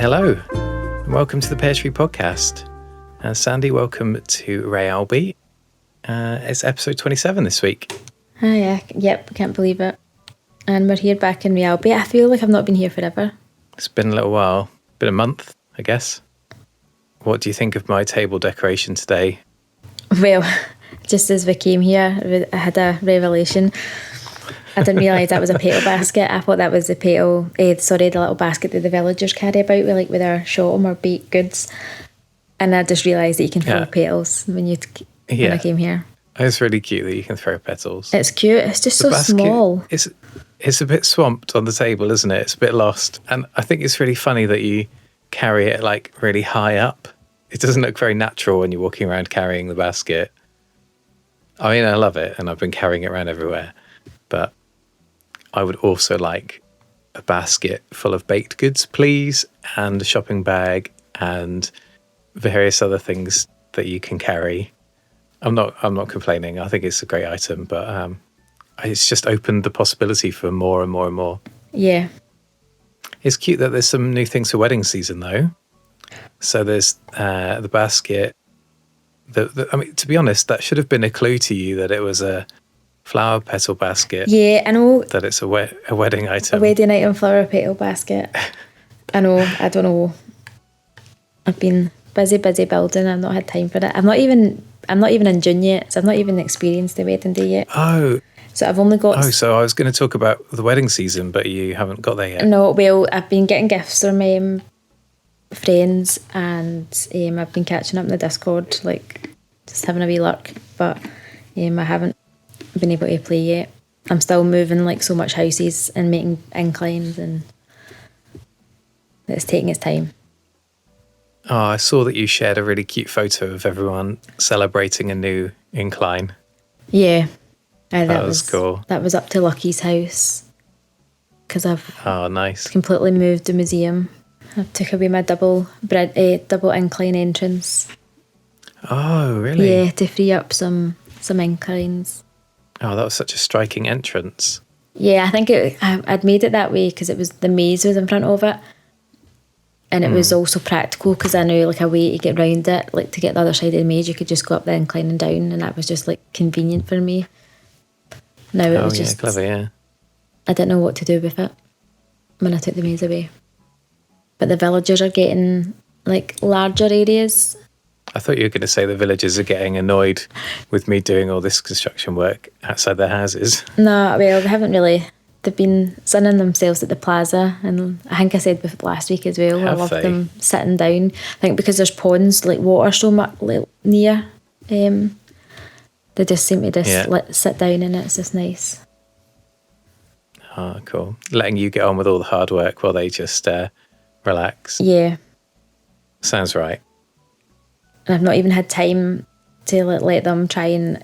Hello, and welcome to the Pear Tree Podcast. Sandy, welcome to Re Albi. It's episode 27 this week. Hi, yep, can't believe it. And we're here back in Re Albi. I feel like I've not been here forever. It's been a little while, been a month, I guess. What do you think of my table decoration today? Well, just as we came here, I had a revelation. I didn't realise that was a petal basket. I thought that was the the little basket that the villagers carry about with their shotum or baked goods. And I just realised that you can throw petals when I came here. It's really cute that you can throw petals. It's cute. It's just so small. It's a bit swamped on the table, isn't it? It's a bit lost. And I think it's really funny that you carry it like really high up. It doesn't look very natural when you're walking around carrying the basket. I mean, I love it and I've been carrying it around everywhere. But I would also like a basket full of baked goods, please, and a shopping bag and various other things that you can carry. I'm not complaining. I think it's a great item, but it's just opened the possibility for more and more and more. Yeah. It's cute that there's some new things for wedding season, though. So there's the basket. I mean, to be honest, that should have been a clue to you that it was a flower petal basket. Yeah, I know. That it's a wedding item. A wedding item flower petal basket. I know. I don't know. I've been busy building. I've not had time for it. I'm not even in June yet, so I've not even experienced the wedding day yet. Oh. So I've only got... Oh, so I was going to talk about the wedding season, but you haven't got there yet. No, well, I've been getting gifts from friends, and I've been catching up in the Discord, just having a wee look, but I haven't been able to play yet. I'm still moving so much houses and making inclines, and it's taking its time. Oh, I saw that you shared a really cute photo of everyone celebrating a new incline. Yeah. That was cool. That was up to Lucky's house, because I've nice. completely moved the museum. I took away my double incline entrance. Oh, really? Yeah, to free up some inclines. Oh, that was such a striking entrance. Yeah, I think I'd made it that way because the maze was in front of it. And it was also practical because I knew a way to get round it, to get the other side of the maze, you could just go up the incline and down, and that was just convenient for me. Now it was just clever, yeah. I didn't know what to do with it when I took the maze away. But the villagers are getting larger areas. I thought you were going to say the villagers are getting annoyed with me doing all this construction work outside their houses. No, well, they haven't really. They've been sunning themselves at the plaza, and I think I said last week as well, I love them sitting down. I think because there's ponds, water so much near, they just seem to just sit down in it. It's just nice. Oh, cool. Letting you get on with all the hard work while they just relax. Yeah. Sounds right. And I've not even had time to let them try and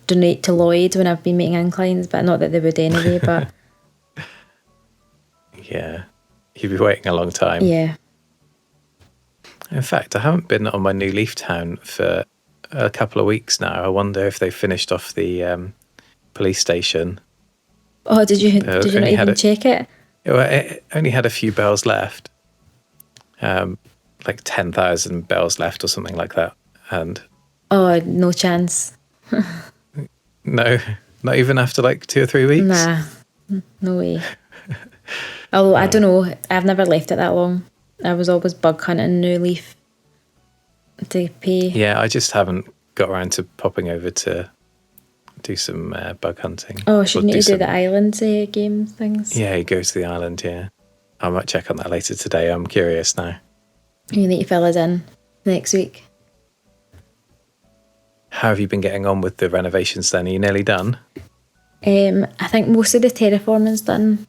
donate to Lloyd when I've been making inclines, but not that they would anyway, but... Yeah, you'd be waiting a long time. Yeah. In fact, I haven't been on my new Leaf Town for a couple of weeks now. I wonder if they finished off the police station. Oh, did you not even check it? It only had a few bells left. 10,000 bells left or something like that. And oh, no chance. No, not even after 2 or 3 weeks? Nah, no way. Although, I don't know, I've never left it that long. I was always bug hunting New Leaf to pay. Yeah, I just haven't got around to popping over to do some bug hunting. Oh, shouldn't you do the island game things? Yeah, you go to the island, yeah. I might check on that later today. I'm curious now. You need to fill us in next week. How have you been getting on with the renovations then? Are you nearly done? I think most of the terraforming's done.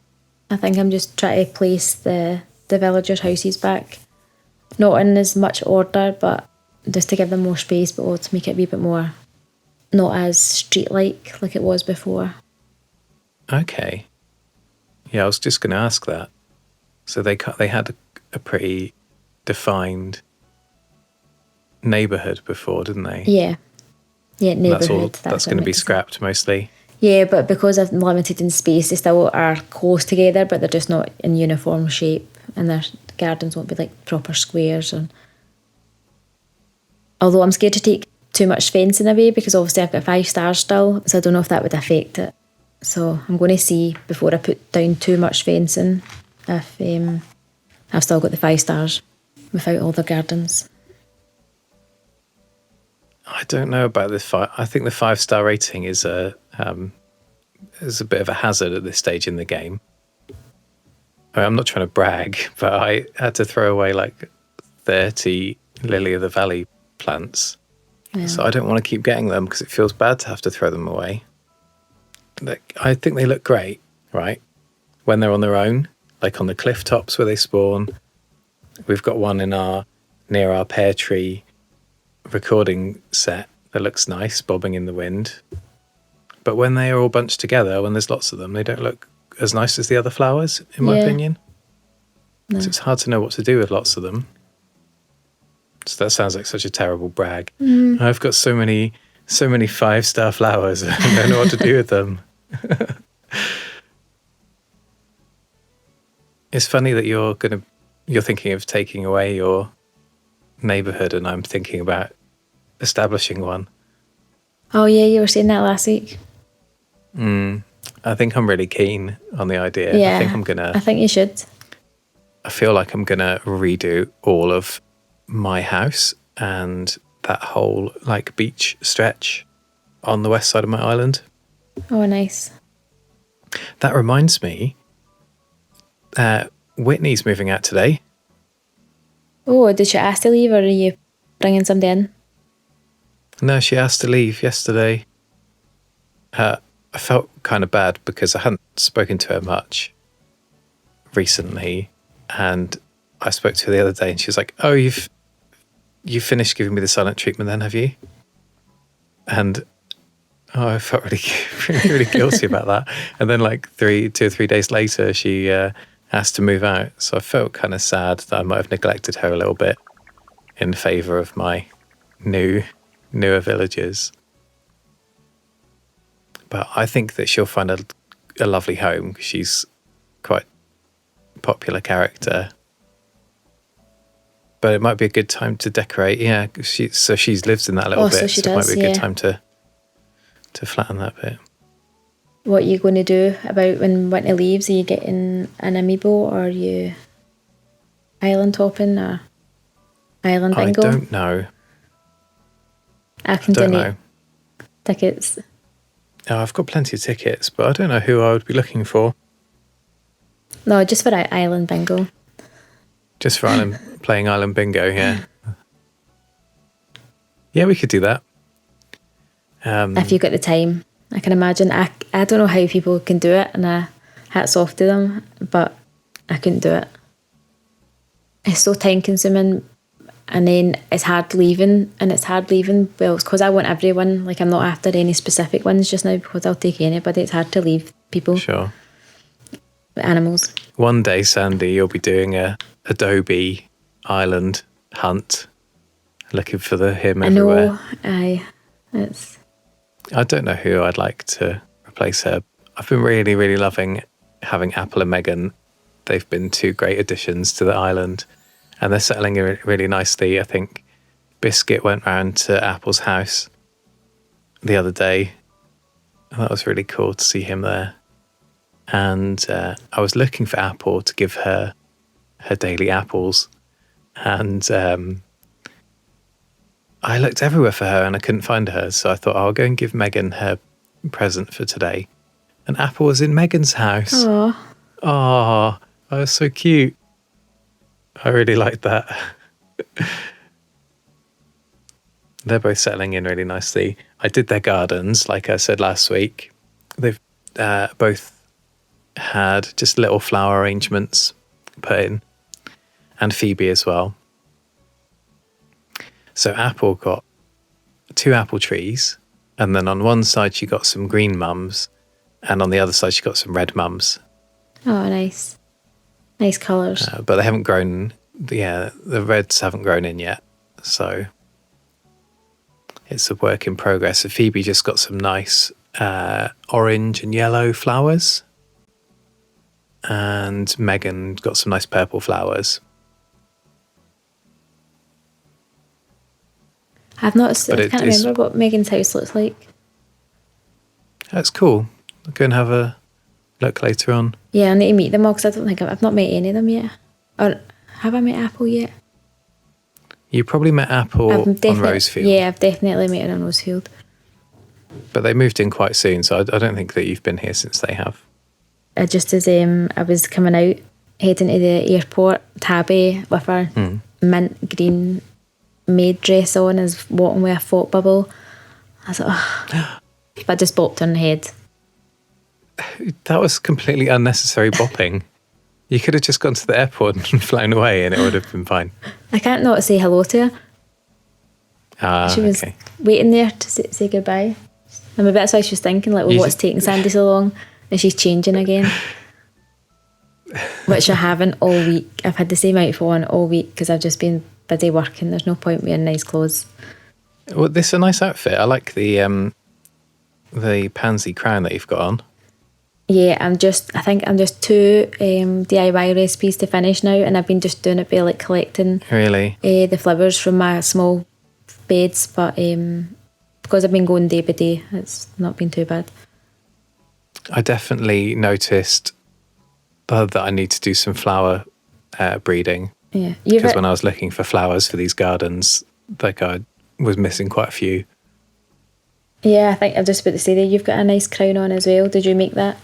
I think I'm just trying to place the villagers' houses back. Not in as much order, but just to give them more space, but also to make it a wee bit more not as street-like like it was before. Okay. Yeah, I was just going to ask that. So they had a pretty defined neighbourhood before, didn't they? Yeah. Yeah, neighbourhood. That's going to be scrapped mostly. Yeah, but because I'm limited in space, they still are close together, but they're just not in uniform shape, and they're gardens won't be like proper squares. And although I'm scared to take too much fencing away, because obviously I've got 5 stars still, so I don't know if that would affect it. So I'm going to see before I put down too much fencing if I've still got the 5 stars without all the gardens. I don't know about this. I think the 5-star rating is a bit of a hazard at this stage in the game. I'm not trying to brag, but I had to throw away like 30 lily of the valley plants. Yeah. So I don't want to keep getting them because it feels bad to have to throw them away. I think they look great, right? When they're on their own, like on the cliff tops where they spawn. We've got one near our pear tree recording set that looks nice, bobbing in the wind. But when they are all bunched together, when there's lots of them, they don't look as nice as the other flowers, in my opinion. No. So it's hard to know what to do with lots of them. So that sounds like such a terrible brag. I've got so many 5-star flowers. I don't know what to do with them. It's funny that you're thinking of taking away your neighbourhood, and I'm thinking about establishing one. Oh yeah, you were saying that last week. I think I'm really keen on the idea. Yeah, I think you should. I feel like I'm gonna redo all of my house and that whole like beach stretch on the west side of my island. Oh, nice. That reminds me, Whitney's moving out today. Oh, did she ask to leave, or are you bringing somebody in? No, she asked to leave yesterday. I felt kind of bad because I hadn't spoken to her much recently, and I spoke to her the other day, and she was like, "Oh, you've finished giving me the silent treatment, then, have you?" And I felt really guilty about that. And then, like 2 or 3 days later, she asked to move out. So I felt kind of sad that I might have neglected her a little bit in favour of my newer villagers. But I think that she'll find a lovely home because she's quite a popular character. But it might be a good time to decorate. Yeah, she lives in that little bit. So she does, it might be a good time to flatten that bit. What are you going to do about when winter leaves? Are you getting an amiibo, or are you island hopping, or island bingo? I don't know. I can donate tickets. Oh, I've got plenty of tickets, but I don't know who I would be looking for. No, just for island bingo. Just for playing island bingo, yeah. Yeah, we could do that. If you got the time. I can imagine. I don't know how people can do it, and hats off to them, but I couldn't do it. It's so time consuming, and then it's hard leaving, well, it's because I want everyone. Like, I'm not after any specific ones just now, because I'll take anybody. It's hard to leave people. Sure. Animals. One day, Sandy, you'll be doing a Adobe island hunt, looking for him everywhere. I know. I don't know who I'd like to replace her. I've been really, really loving having Apple and Megan. They've been 2 great additions to the island, and they're settling in really nicely. I think Biscuit went round to Apple's house the other day, and that was really cool to see him there. And I was looking for Apple to give her daily apples, and I looked everywhere for her and I couldn't find her, so I thought, I'll go and give Megan her present for today. And Apple was in Megan's house. Aww. Oh, that was so cute. I really liked that. They're both settling in really nicely. I did their gardens, like I said last week. They've both had just little flower arrangements put in, and Phoebe as well. So Apple got 2 apple trees, and then on one side she got some green mums, and on the other side she got some red mums. Oh, nice. Nice colours. But they haven't grown, the reds haven't grown in yet, so it's a work in progress. So Phoebe just got some nice orange and yellow flowers, and Megan got some nice purple flowers. I've not. But I can't remember what Megan's house looks like. That's cool. I'll go and have a look later on. Yeah, I need to meet them all because I don't think I've not met any of them yet. Or have I met Apple yet? You probably met Apple on Rosefield. Yeah, I've definitely met her on Rosefield. But they moved in quite soon, so I don't think that you've been here since they have. Just as I was coming out, heading to the airport, Tabby with her mint green maid dress on is walking with a thought bubble. I was like, oh. But I just bopped her in the head. That was completely unnecessary bopping. You could have just gone to the airport and flown away and it would have been fine. I can't not say hello to her. She was waiting there to say goodbye. And maybe that's why she was thinking, like, well, what's taking Sandy so long? And she's changing again. Which I haven't all week. I've had the same outfit on all week because I've just been busy working. There's no point wearing nice clothes. Well, this is a nice outfit. I like the pansy crown that you've got on. Yeah, I think I'm just 2 DIY recipes to finish now, and I've been just doing it by like collecting the flowers from my small beds, but because I've been going day by day, it's not been too bad. I definitely noticed that I need to do some flower breeding. Yeah, because when I was looking for flowers for these gardens, like I was missing quite a few. Yeah, I think I'm just about to say that you've got a nice crown on as well. Did you make that?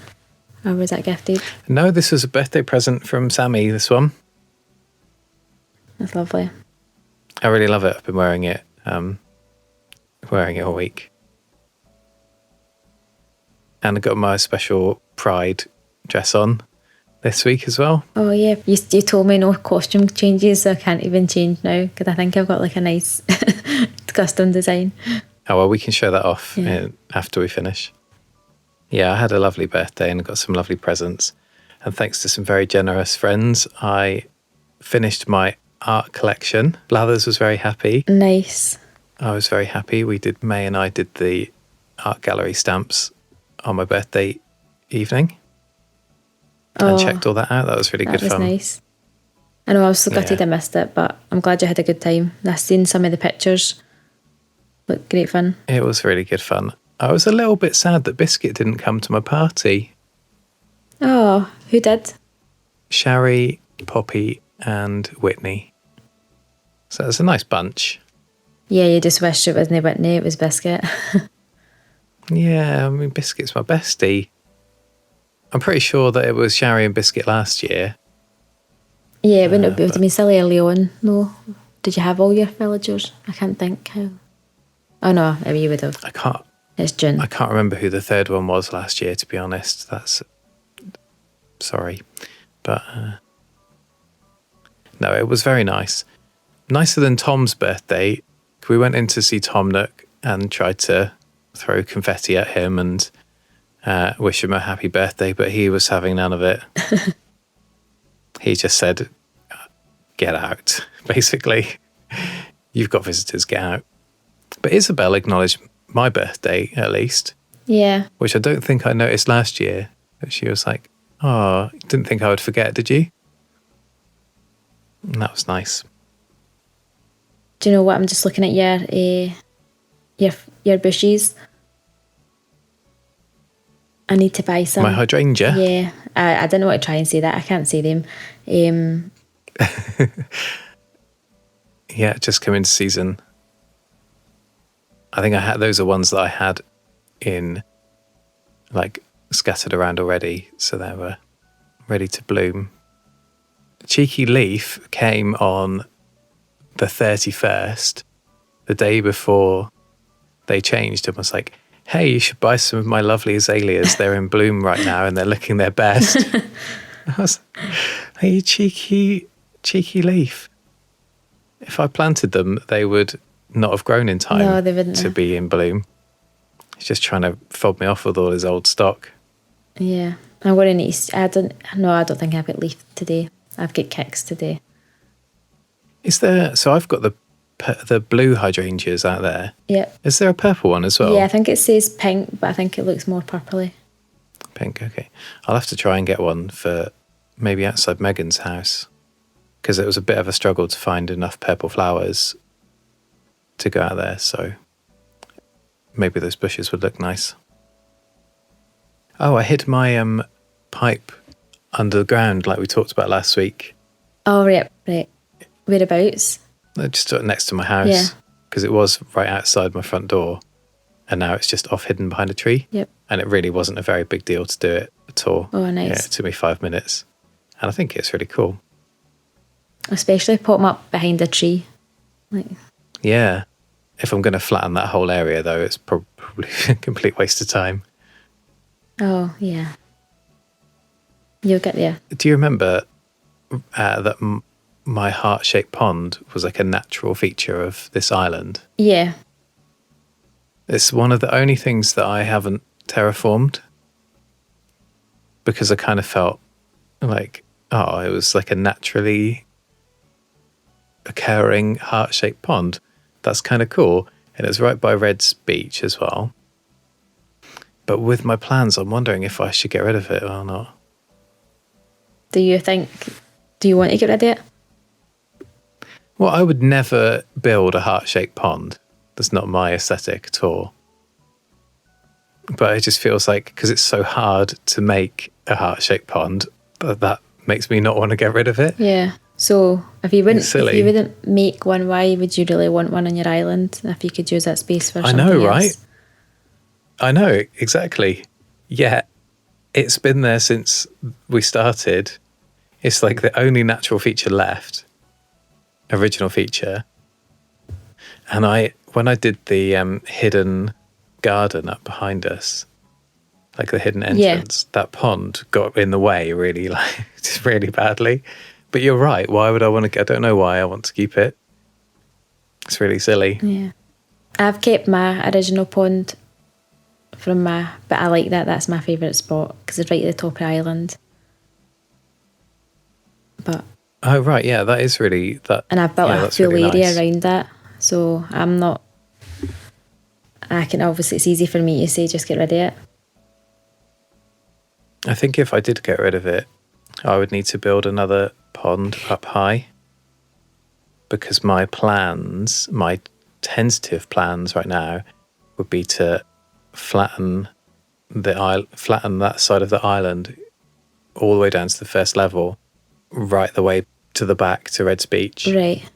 Or was that gifted? No, this was a birthday present from Sammy, this one. That's lovely. I really love it. I've been wearing it all week. And I got my special Pride dress on this week as well. Oh yeah, you told me no costume changes, so I can't even change now because I think I've got like a nice custom design. Oh well, we can show that off after we finish. Yeah, I had a lovely birthday and got some lovely presents. And thanks to some very generous friends, I finished my art collection. Blathers was very happy. Nice. I was very happy. May and I did the art gallery stamps on my birthday evening. And checked all that out. That was really good fun. That was nice. I know I was so gutted I missed it, but I'm glad you had a good time. I've seen some of the pictures. Looked great fun. It was really good fun. I was a little bit sad that Biscuit didn't come to my party. Oh, who did? Shari, Poppy and Whitney. So it was a nice bunch. Yeah, you just wished it wasn't Whitney, it was Biscuit. Yeah, I mean, Biscuit's my bestie. I'm pretty sure that it was Shari and Biscuit last year. Yeah, it wouldn't have been silly early on. No. Did you have all your villagers? I can't think how. Oh no, maybe you would have. It's June. I can't remember who the third one was last year, to be honest. Sorry. But no, it was very nice. Nicer than Tom's birthday. We went in to see Tom Nook and tried to throw confetti at him and wish him a happy birthday, but he was having none of it. He just said, get out, basically. You've got visitors, get out. But Isabel acknowledged my birthday, at least. Yeah. Which I don't think I noticed last year. But she was like, oh, didn't think I would forget, did you? And that was nice. Do you know what? I'm just looking at your bushes. I need to buy some. My hydrangea? Yeah. I didn't want to try and say that. I can't say them. Yeah, just come into season. I think those are ones that I had in, like, scattered around already, so they were ready to bloom. Cheeky Leaf came on the 31st, the day before they changed, and was like, hey, you should buy some of my lovely azaleas. They're in bloom right now and they're looking their best. I was like, hey, cheeky Leaf. If I planted them, they would not have grown in time to be in bloom. He's just trying to fob me off with all his old stock. Yeah. I'm going to need... I don't think I've got Leaf today. I've got Kicks today. Is there... So I've got the blue hydrangeas out there. Yep. Is there a purple one as well? Yeah, I think it says pink, but I think it looks more purpley. Pink, okay. I'll have to try and get one for maybe outside Megan's house, because it was a bit of a struggle to find enough purple flowers to go out there, so maybe those bushes would look nice. Oh, I hid my pipe under the ground like we talked about last week. Oh, right. Whereabouts? Just next to my house. Yeah. Because it was right outside my front door, and now it's just off hidden behind a tree. Yep. And it really wasn't a very big deal to do it at all. Oh, nice. Yeah, it took me 5 minutes. And I think it's really cool. Especially put them up behind a tree. Yeah. If I'm going to flatten that whole area, though, it's probably a complete waste of time. Oh, yeah. You'll get there. Do you remember that my heart-shaped pond was like a natural feature of this island? Yeah. It's one of the only things that I haven't terraformed, because I kind of felt like, oh, it was like a naturally occurring heart-shaped pond. That's kind of cool. And it's right by Red's beach as well. But with my plans, I'm wondering if I should get rid of it or not. Do you want to get rid of it? Well, I would never build a heart-shaped pond. That's not my aesthetic at all. But it just feels like, because it's so hard to make a heart-shaped pond, that makes me not want to get rid of it. Yeah. So if you wouldn't make one, why would you really want one on your island if you could use that space for something else? I know, right? I know, exactly. Yeah, it's been there since we started. It's like the only natural feature left, original feature. And when I did the hidden garden up behind us, like the hidden entrance, that pond got in the way really, just really badly. But you're right. Why would I want to? I don't know why I want to keep it. It's really silly. Yeah, I've kept my original pond but I like that. That's my favourite spot because it's right at the top of the island. But oh right, yeah, that is really that. And I've built a full really area nice around that, so I'm not. I can obviously it's easy for me to say just get rid of it. I think if I did get rid of it, I would need to build another pond up high, because my tentative plans right now would be to flatten that side of the island all the way down to the first level, right the way to the back to Red's Beach. Right.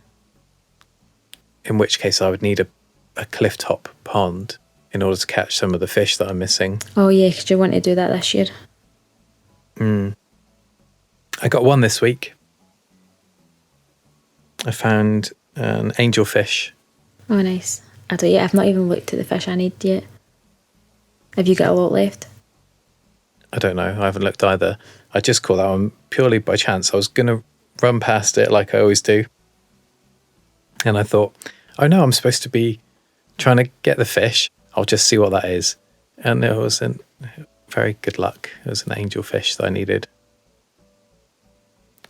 In which case I would need a cliff top pond in order to catch some of the fish that I'm missing. Oh yeah, because you want to do that this year. I got one this week. I found an angelfish. Oh nice. I've not even looked at the fish I need yet. Have you got a lot left? I don't know. I haven't looked either. I just caught that one purely by chance. I was going to run past it like I always do. And I thought, oh no, I'm supposed to be trying to get the fish. I'll just see what that is. And it wasn't very good luck. It was an angelfish that I needed.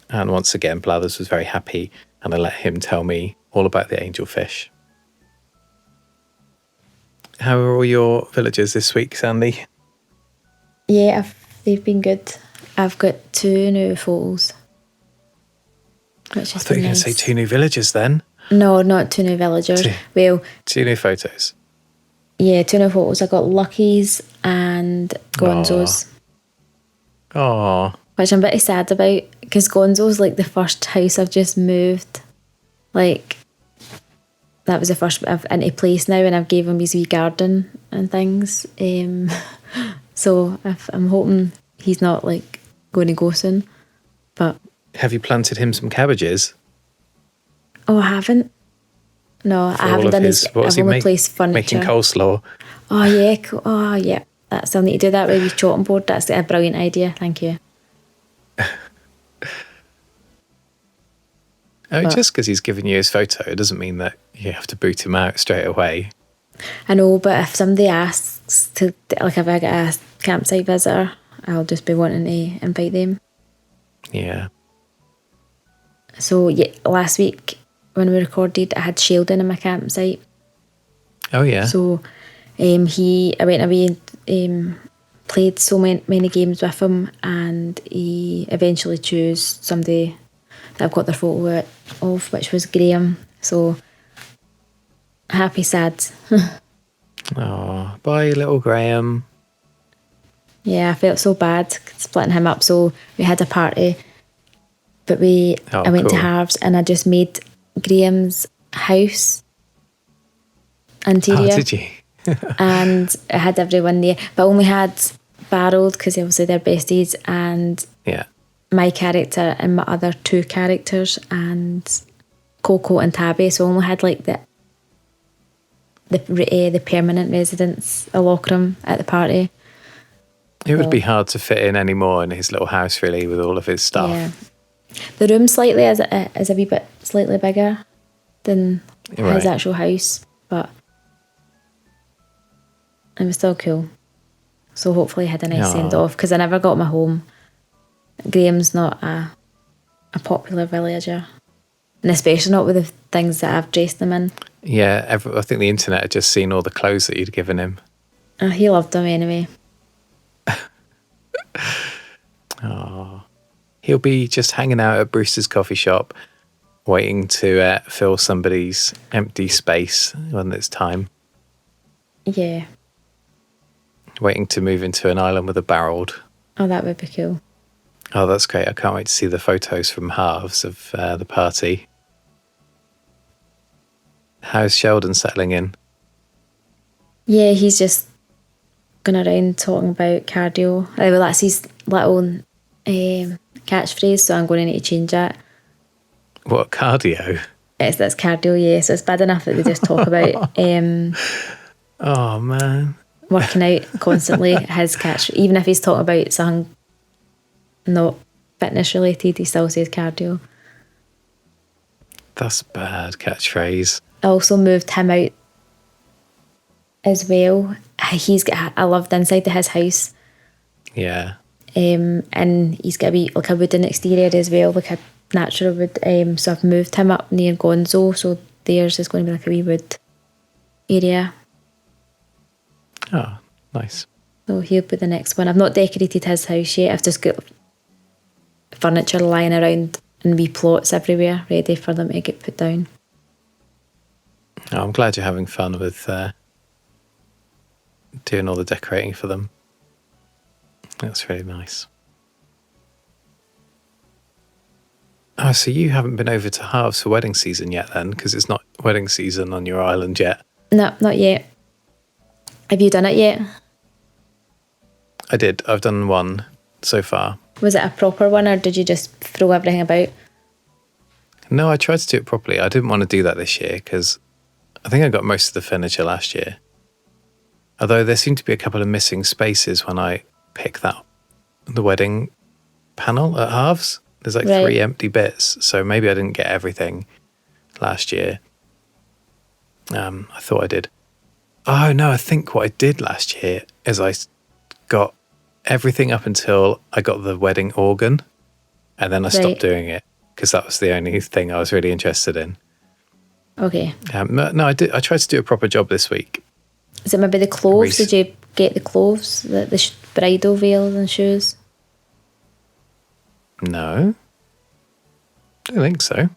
And once again, Blathers was very happy, and I let him tell me all about the angelfish. How are all your villagers this week, Sandy? Yeah, they've been good. I've got 2 new photos. I thought you were going to say 2 new villagers then. No, not 2 new villagers. Well, 2 new photos. Yeah, 2 new photos. I got Lucky's and Gonzo's. Aww. Which I'm pretty sad about, because Gonzo's like the first house I've just moved. Like, that was the first I've into place now, and I've gave him his wee garden and things. So I'm hoping he's not like going to go soon. But have you planted him some cabbages? Oh, I haven't. No, I haven't done his. I've only placed furniture. Making coleslaw. Oh yeah, cool. Oh yeah. I still need to do that with your chopping board. That's a brilliant idea. Thank you. Just because he's given you his photo, it doesn't mean that you have to boot him out straight away. I know, but if somebody asks to, like, if I get a campsite visitor, I'll just be wanting to invite them. Yeah. So yeah, last week when we recorded, I had Sheldon in my campsite. Oh yeah. So I went away and played so many games with him, and he eventually chose somebody that I've got their photo of, which was Graham. So Happy sad. Oh, bye, little Graham. Yeah, I felt so bad splitting him up. So we had a party, but Oh, I went to cool. Harv's and I just made Graham's house interior. Oh, did you? And I had everyone there, but I only had Barold because obviously they're besties, and Yeah. my character and my other two characters and Coco and Tabby. So I only had like the permanent residents of Lokrum at the party. It would be hard to fit in anymore in his little house, really, with all of his stuff. Yeah, the room slightly is a wee bit slightly bigger than Right. his actual house, but it was still cool. So hopefully I had a nice Aw. send off because I never got my home. Graham's not a popular villager, and especially not with the things that I've dressed them in. Yeah, I think the internet had just seen all the clothes that you'd given him. He loved them anyway. He'll be just hanging out at Brewster's coffee shop, waiting to fill somebody's empty space when it's time. Yeah. Waiting to move into an island with a barreled. Oh, that would be cool. Oh, that's great. I can't wait to see the photos from Halves of the party. How's Sheldon settling in? Yeah, he's just going around talking about cardio. Well, that's his little catchphrase, so I'm going to need to change that. What, cardio? That's cardio, yeah. So it's bad enough that they just talk about Oh, man. working out constantly. His catch, even if he's talking about something not fitness related, he still says cardio. That's a bad catchphrase. I also moved him out as well. He's got I loved inside to his house. Yeah. And he's got a wooden exterior as well, like a natural wood. So I've moved him up near Gonzo, so theirs is going to be like a wee wood area. Oh, nice. So he'll be the next one. I've not decorated his house yet. I've just got furniture lying around and wee plots everywhere ready for them to get put down. Oh, I'm glad you're having fun with doing all the decorating for them. That's really nice. Oh, so you haven't been over to Halves for wedding season yet then? Because it's not wedding season on your island yet. No, not yet. Have you done it yet? I did. I've done one so far. Was it a proper one or did you just throw everything about? No, I tried to do it properly. I didn't want to do that this year because I think I got most of the furniture last year. Although there seemed to be a couple of missing spaces when I picked the wedding panel at Halves. There's like Right. 3 empty bits, so maybe I didn't get everything last year. I thought I did. Oh no, I think what I did last year is I got everything up until I got the wedding organ, and then I stopped Right. doing it because that was the only thing I was really interested in. Okay. No, I did. I tried to do a proper job this week. Is it maybe the clothes? Reese. Did you get the clothes, the bridal veils and shoes? No, I don't think so.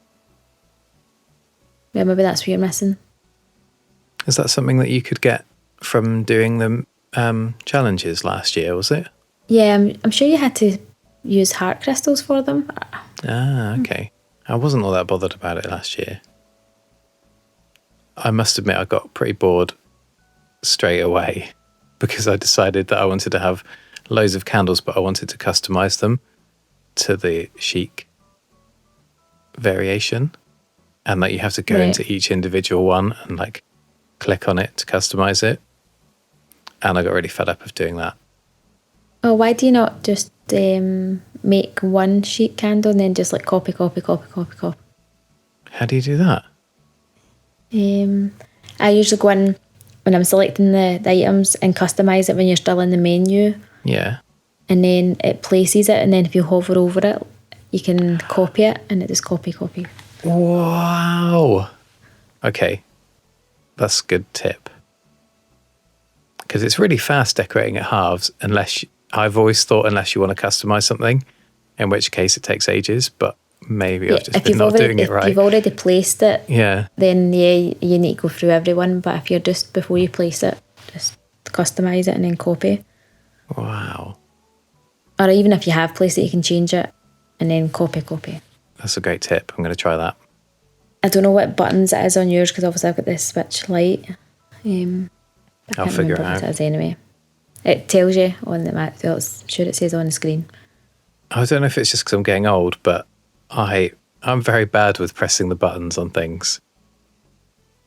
Yeah, maybe that's what you're missing. Is that something that you could get from doing the challenges last year, was it? Yeah, I'm sure you had to use heart crystals for them. Ah, okay. I wasn't all that bothered about it last year. I must admit I got pretty bored straight away because I decided that I wanted to have loads of candles, but I wanted to customize them to the chic variation, and that you have to go Right. into each individual one and like click on it to customize it. And I got really fed up of doing that. Oh, why do you not just make one sheet candle and then just like copy? How do you do that? I usually go in when I'm selecting the items and customise it when you're still in the menu, Yeah. and then it places it, and then if you hover over it, you can copy it, and it just copy. Wow. Okay. That's a good tip. Because it's really fast decorating at Halves, I've always thought unless you want to customize something, in which case it takes ages. But maybe Yeah, I've just been not doing it if right. you've already placed it, Yeah. then yeah, you need to go through everyone. But if you're just before you place it, just customise it and then copy. Wow. Or even if you have placed it, you can change it and then copy. That's a great tip. I'm going to try that. I don't know what buttons it is on yours because obviously I've got this switch light. I I'll can't figure remember it what out. it is anyway. It tells you on the map. I'm sure it says on the screen. I don't know if it's just because I'm getting old, but I'm very bad with pressing the buttons on things.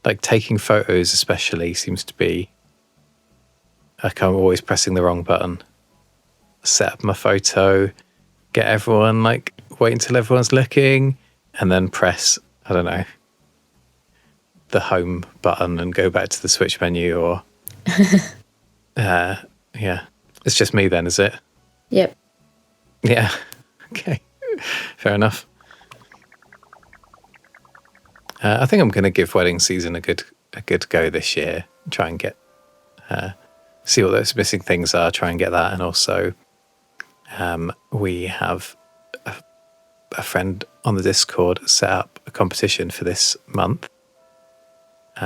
Like taking photos especially seems to be like I'm always pressing the wrong button. Set up my photo, get everyone, like wait until everyone's looking, and then press, I don't know, the home button and go back to the switch menu or yeah. It's just me then, is it? Yep. Yeah. Okay. Fair enough. I think I'm going to give wedding season a good go this year. Try and get see what those missing things are. Try and get that, and also we have a friend on the Discord set up a competition for this month,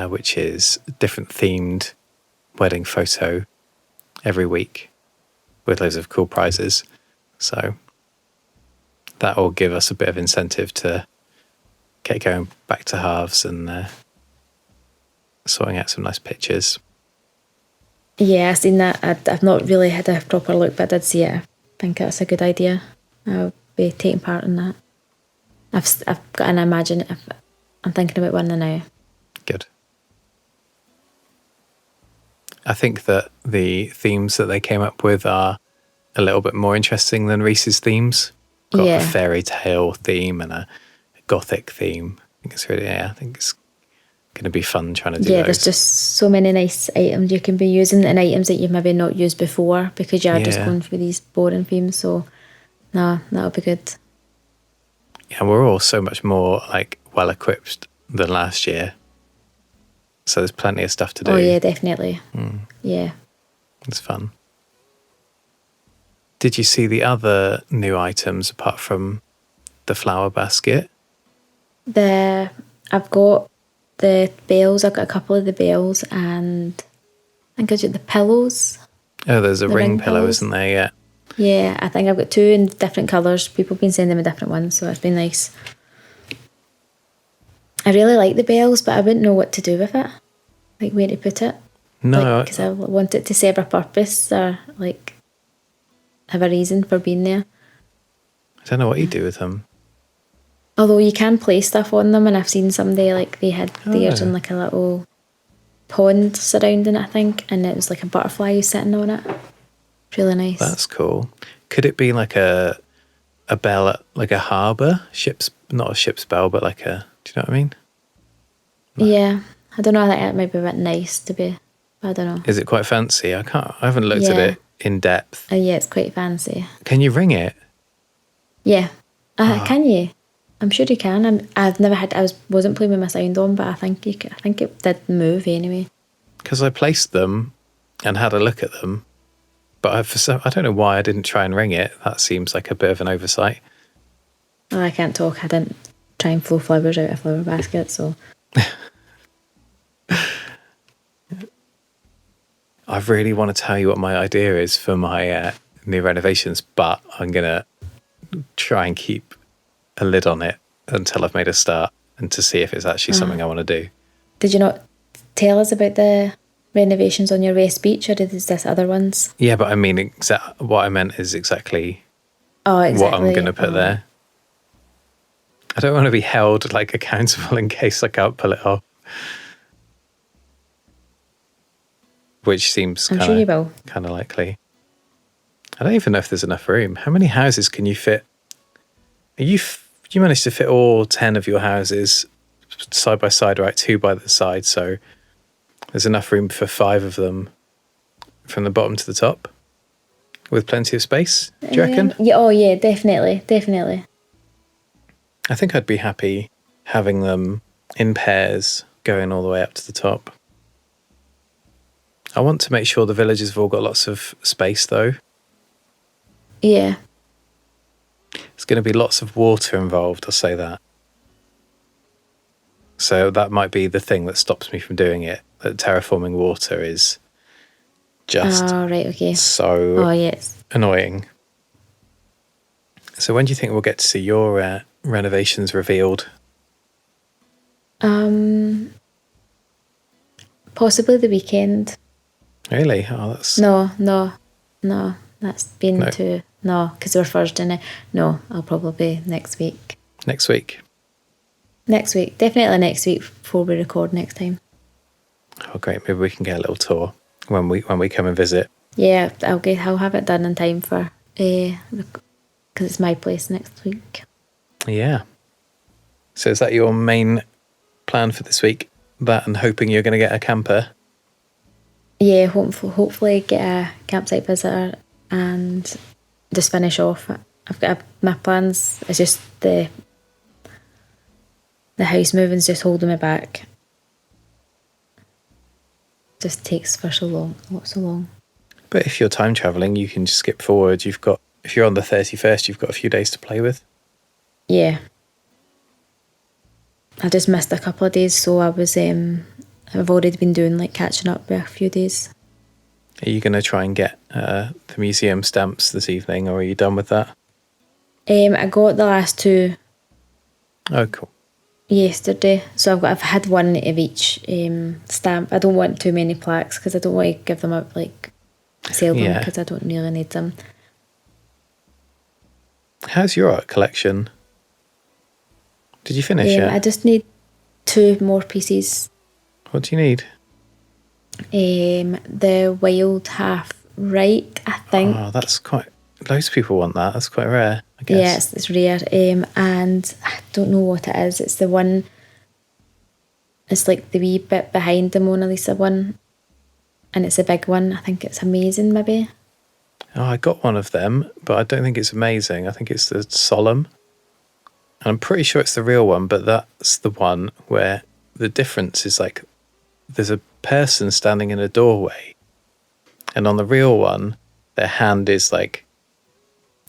which is a different themed wedding photo every week with loads of cool prizes. So that will give us a bit of incentive to get going back to halves and sorting out some nice pictures. Yeah, I've seen that. I've not really had a proper look, but I did see it. I think that's a good idea. I'll be taking part in that. I've got an imagine. I'm thinking about one now. Good. I think that the themes that they came up with are a little bit more interesting than Reese's themes. Got a fairy tale theme and a gothic theme. I think it's going to be fun trying to do those. There's just so many nice items you can be using and items that you've maybe not used before because you are just going through these boring themes. So, no, that'll be good. Yeah, we're all so much more like well equipped than last year. So there's plenty of stuff to do. Oh yeah, definitely. Yeah. It's fun. Did you see the other new items apart from the flower basket? I've got the bells. I've got a couple of the bells and I think I've got the pillows. Oh, there's a ring pillow, pillows. isn't there? Yeah. Yeah, I think I've got two in different colours. People have been sending me different ones, so it's been nice. I really like the bells, but I wouldn't know what to do with it. Like where to put it. No. Because I want it to serve a purpose or like have a reason for being there. I don't know what you do with them. Although you can play stuff on them, and I've seen somebody like they had theirs in like a little pond surrounding it, I think, and it was like a butterfly sitting on it. Really nice. That's cool. Could it be like a bell at like a harbour? Not a ship's bell, but like a, do you know what I mean? Yeah. I don't know, I think it might be a bit nice to be, I don't know. Is it quite fancy? I haven't looked at it in depth. Yeah, it's quite fancy. Can you ring it? Yeah. Can you? I'm sure you can. I've never had. Wasn't playing with my sound on, but I think it did move anyway. Because I placed them and had a look at them, but I don't know why I didn't try and ring it. That seems like a bit of an oversight. Oh, I can't talk. I didn't try and flow flowers out of a flower basket, so. I really want to tell you what my idea is for my new renovations, but I'm gonna try and keep a lid on it until I've made a start and to see if it's actually something I want to do. Did you not tell us about the renovations on your West Beach, or is this other ones? Yeah, but I mean, what I meant is exactly what I'm going to put there. I don't want to be held like accountable in case I can't pull it off. Which seems I'm sure you will. Kind of likely. I don't even know if there's enough room. How many houses can you fit? You managed to fit all 10 of your houses side by side, right? 2 by the side. So there's enough room for 5 of them from the bottom to the top with plenty of space, do you reckon? Yeah, oh yeah, definitely. I think I'd be happy having them in pairs going all the way up to the top. I want to make sure the villages have all got lots of space though. Yeah. There's going to be lots of water involved, I'll say that. So that might be the thing that stops me from doing it. That terraforming water is just right, okay. so Yes. annoying. So when do you think we'll get to see your renovations revealed? Possibly the weekend. Really? Oh, that's... No. That's been No. too... No, because we're Thursday now. No, I'll probably next week. Next week? Next week. Definitely next week before we record next time. Oh, great. Maybe we can get a little tour when we come and visit. Yeah, I'll have it done in time for... because it's my place next week. Yeah. So is that your main plan for this week? That and hoping you're going to get a camper? Yeah, hopefully get a campsite visitor and just finish off. I've got my plans. It's just the house moving's just holding me back. Just takes for so long, not so long. But if you're time travelling, you can just skip forward. If you're on the 31st, you've got a few days to play with. Yeah. I just missed a couple of days, so I've already been doing like catching up with a few days. Are you going to try and get the museum stamps this evening, or are you done with that? I got the last two Oh, cool. yesterday, so I've had one of each stamp. I don't want too many plaques because I don't want to give them up, like sell them, Yeah. because I don't really need them. How's your art collection? Did you finish it? I just need 2 more pieces. What do you need? The wild half right, I think. Oh, that's quite... Loads of people want that. That's quite rare, I guess. Yeah, it's rare. And I don't know what it is. It's the one... It's like the wee bit behind the Mona Lisa one. And it's a big one. I think it's amazing, maybe. Oh, I got one of them, but I don't think it's amazing. I think it's the solemn. And I'm pretty sure it's the real one, but that's the one where the difference is like there's a person standing in a doorway, and on the real one, their hand is like...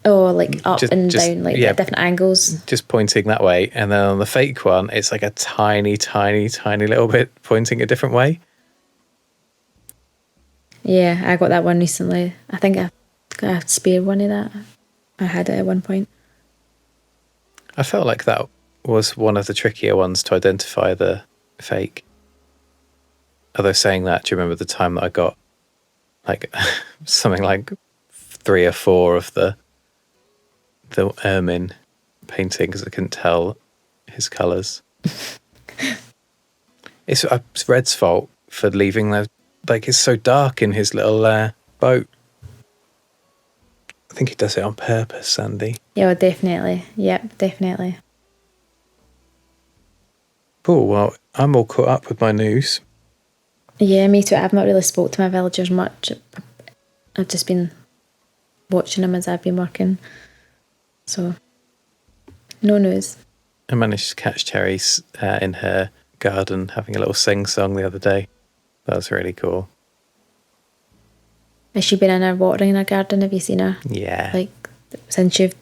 Oh, like up and down, like yeah, at different angles. just pointing that way. And then on the fake one, it's like a tiny, tiny, tiny little bit pointing a different way. Yeah, I got that one recently. I think I got a spare one of that. I had it at one point. I felt like that was one of the trickier ones to identify the fake. Although saying that, do you remember the time that I got like something like 3 or 4 of the ermine painting because I couldn't tell his colours? It's Red's fault for leaving the... Like, it's so dark in his little boat. I think he does it on purpose, Sandy. Yeah, well, definitely. Yep, definitely. Cool, well, I'm all caught up with my news. Yeah, me too. I've not really spoke to my villagers much. I've just been watching them as I've been working. So, no news. I managed to catch Cherry's in her garden having a little sing-song the other day. That was really cool. Has she been in her watering her garden? Have you seen her? Yeah. Like, since you've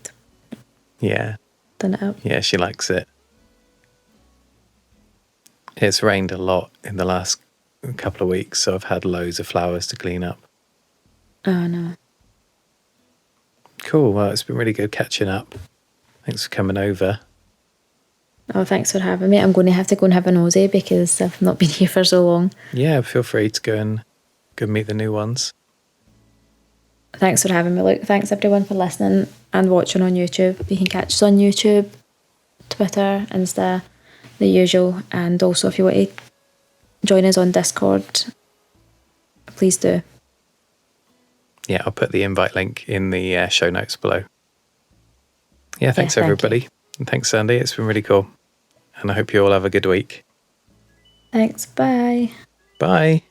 Yeah. done it up? Yeah, she likes it. It's rained a lot in the last couple of weeks, so I've had loads of flowers to clean up. Oh, no. Cool, well, it's been really good catching up. Thanks for coming over. Oh, thanks for having me. I'm going to have to go and have a nosy because I've not been here for so long. Yeah, feel free to go and meet the new ones. Thanks for having me, Luke. Thanks everyone for listening and watching on YouTube. You can catch us on YouTube, Twitter, Insta, the usual. And also if you want to join us on Discord, please do. Yeah, I'll put the invite link in the show notes below. Yeah, thanks thank everybody. you. And thanks, Sandy. It's been really cool. And I hope you all have a good week. Thanks. Bye. Bye.